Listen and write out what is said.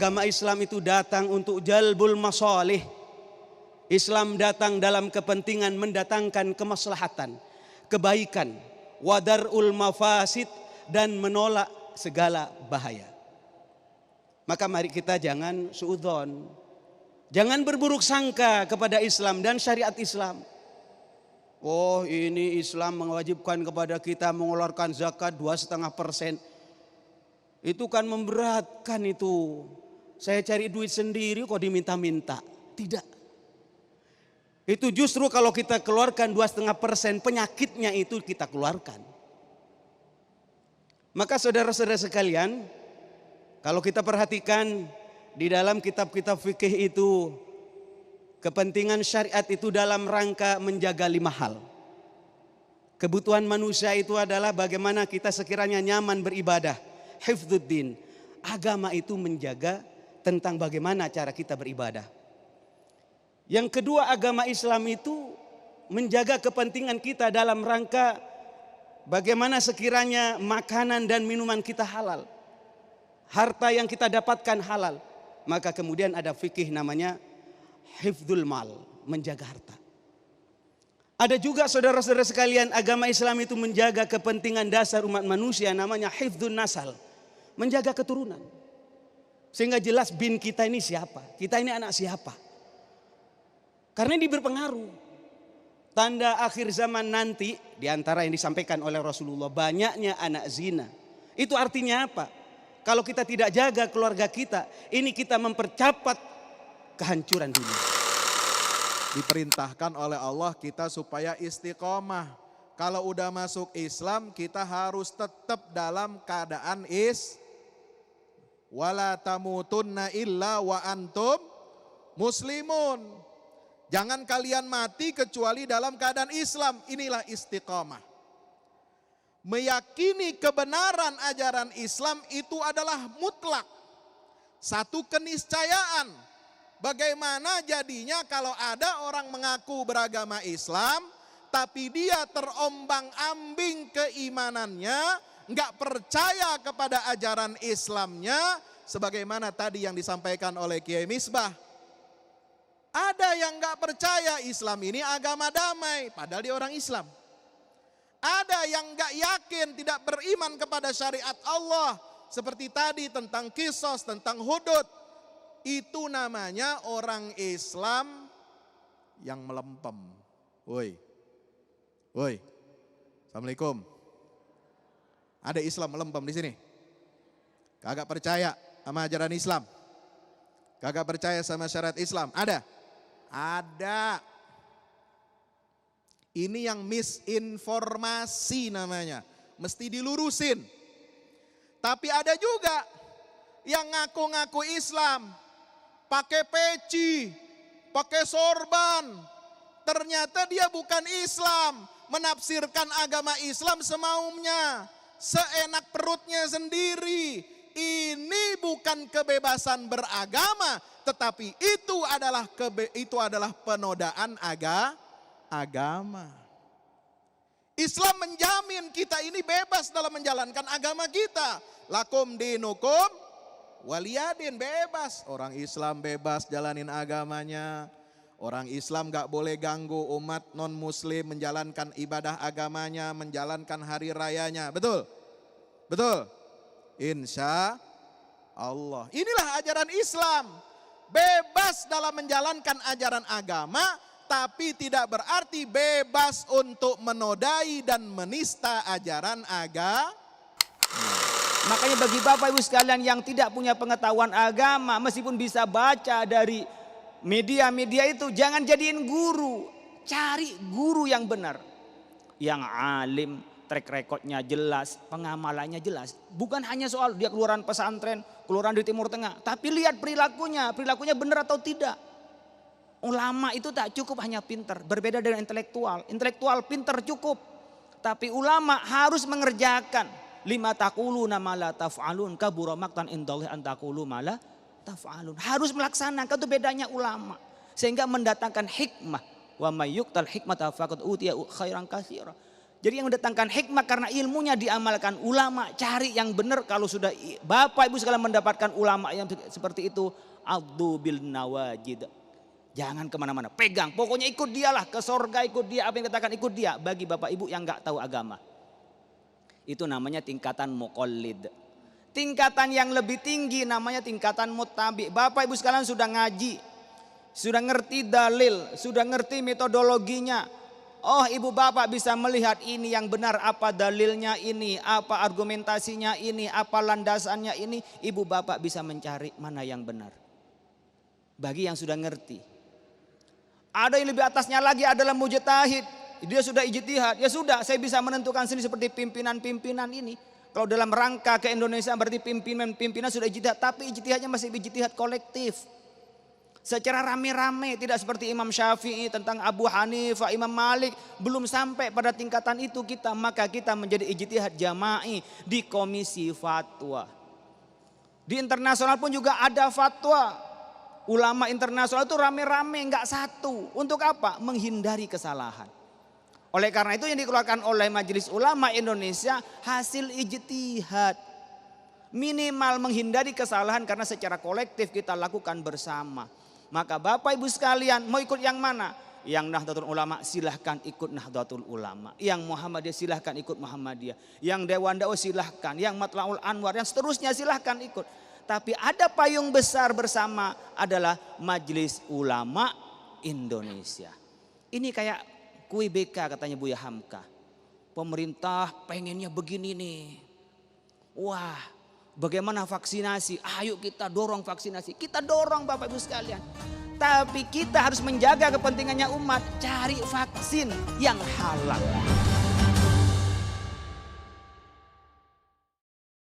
agama Islam itu datang untuk jalbul masalih. Islam datang dalam kepentingan mendatangkan kemaslahatan, kebaikan, wadarul mafasid, dan menolak segala bahaya. Maka mari kita jangan suudzon, jangan berburuk sangka kepada Islam dan syariat Islam. Oh, ini Islam mewajibkan kepada kita mengeluarkan zakat 2,5%. Itu kan memberatkan itu. Saya cari duit sendiri kok diminta-minta. Tidak. Itu justru kalau kita keluarkan 2,5%, penyakitnya itu kita keluarkan. Maka saudara-saudara sekalian, kalau kita perhatikan di dalam kitab-kitab fikih itu, kepentingan syariat itu dalam rangka menjaga 5 hal. Kebutuhan manusia itu adalah bagaimana kita sekiranya nyaman beribadah. Hifdzuddin. Agama itu menjaga tentang bagaimana cara kita beribadah. Yang kedua, agama Islam itu menjaga kepentingan kita dalam rangka bagaimana sekiranya makanan dan minuman kita halal. Harta yang kita dapatkan halal. Maka kemudian ada fikih namanya hifdzul mal, menjaga harta. Ada juga saudara-saudara sekalian, agama Islam itu menjaga kepentingan dasar umat manusia namanya hifdzun nasal, menjaga keturunan. Sehingga jelas bin kita ini siapa, kita ini anak siapa. Karena ini berpengaruh. Tanda akhir zaman nanti, diantara yang disampaikan oleh Rasulullah, banyaknya anak zina. Itu artinya apa? Kalau kita tidak jaga keluarga kita, ini kita mempercepat kehancuran dunia. Diperintahkan oleh Allah kita supaya istiqomah. Kalau udah masuk Islam, kita harus tetap dalam keadaan wala tamutunna illa wa antum muslimun. Jangan kalian mati kecuali dalam keadaan Islam. Inilah istiqamah. Meyakini kebenaran ajaran Islam itu adalah mutlak. Satu keniscayaan. Bagaimana jadinya kalau ada orang mengaku beragama Islam, tapi dia terombang-ambing keimanannya, nggak percaya kepada ajaran Islamnya, sebagaimana tadi yang disampaikan oleh Kiai Misbah. Ada yang nggak percaya Islam ini agama damai, padahal dia orang Islam. Ada yang nggak yakin, tidak beriman kepada syariat Allah, seperti tadi tentang kisos, tentang hudud. Itu namanya orang Islam yang melempem. Woi, assalamualaikum. Ada Islam melempem di sini? Kagak percaya sama ajaran Islam? Kagak percaya sama syariat Islam? Ada? Ada. Ini yang misinformasi namanya. Mesti dilurusin. Tapi ada juga yang ngaku-ngaku Islam. Pakai peci, pakai sorban. Ternyata dia bukan Islam. Menafsirkan agama Islam semaunya. Seenak perutnya sendiri. Ini bukan kebebasan beragama, tetapi itu adalah penodaan agama. Islam menjamin kita ini bebas dalam menjalankan agama kita. Lakum dinukum waliyadin, bebas. Orang Islam bebas jalanin agamanya. Orang Islam gak boleh ganggu umat non muslim menjalankan ibadah agamanya, menjalankan hari rayanya. Betul? Betul? Insya Allah. Inilah ajaran Islam. Bebas dalam menjalankan ajaran agama, tapi tidak berarti bebas untuk menodai dan menista ajaran agama. Makanya bagi Bapak Ibu sekalian yang tidak punya pengetahuan agama, meskipun bisa baca dari media-media itu, jangan jadiin guru. Cari guru yang benar, yang alim, track recordnya jelas, pengamalannya jelas. Bukan hanya soal dia keluaran pesantren, keluaran di Timur Tengah, tapi lihat perilakunya benar atau tidak. Ulama itu tak cukup hanya pintar, berbeda dengan intelektual. Intelektual pintar cukup, tapi ulama harus mengerjakan. Lima taquluna ma la taf'alun, kabura maqtan indallahi an taqulu ma la taf'alun. Harus melaksanakan, itu bedanya ulama. Sehingga mendatangkan hikmah. Wa may yuqtal hikmata faqad utiya khairan katsira. Jadi yang mendatangkan hikmah karena ilmunya diamalkan ulama, cari yang benar. Kalau sudah Bapak Ibu sekalian mendapatkan ulama yang seperti itu, addu bil nawajid. Jangan kemana-mana, pegang. Pokoknya ikut dialah, ke sorga ikut dia, apa yang dikatakan ikut dia. Bagi Bapak Ibu yang nggak tahu agama. Itu namanya tingkatan muqallid. Tingkatan yang lebih tinggi namanya tingkatan muttabi. Bapak Ibu sekalian sudah ngaji, sudah ngerti dalil, sudah ngerti metodologinya. Oh, ibu bapak bisa melihat ini yang benar, apa dalilnya ini, apa argumentasinya ini, apa landasannya ini. Ibu bapak bisa mencari mana yang benar. Bagi yang sudah ngerti. Ada yang lebih atasnya lagi adalah mujtahid. Dia sudah ijtihad. Ya sudah, saya bisa menentukan sendiri seperti pimpinan-pimpinan ini. Kalau dalam rangka ke Indonesia berarti pimpinan sudah ijtihad. Tapi ijtihadnya masih ijtihad kolektif. Secara rame-rame, tidak seperti Imam Syafi'i tentang Abu Hanifah, Imam Malik. Belum sampai pada tingkatan itu kita, maka kita menjadi ijtihad jama'i di komisi fatwa. Di internasional pun juga ada fatwa. Ulama internasional itu rame-rame, enggak satu. Untuk apa? Menghindari kesalahan. Oleh karena itu yang dikeluarkan oleh Majelis Ulama Indonesia hasil ijtihad. Minimal menghindari kesalahan karena secara kolektif kita lakukan bersama. Maka Bapak Ibu sekalian mau ikut yang mana? Yang Nahdlatul Ulama silahkan ikut Nahdlatul Ulama. Yang Muhammadiyah silahkan ikut Muhammadiyah. Yang Dewan Dakwah silahkan. Yang Matlaul Anwar, yang seterusnya silahkan ikut. Tapi ada payung besar bersama adalah Majelis Ulama Indonesia. Ini kayak kue BK katanya Buya Hamka. Pemerintah pengennya begini nih. Wah. Bagaimana vaksinasi? Ayo kita dorong vaksinasi. Kita dorong Bapak Ibu sekalian. Tapi kita harus menjaga kepentingannya umat. Cari vaksin yang halal.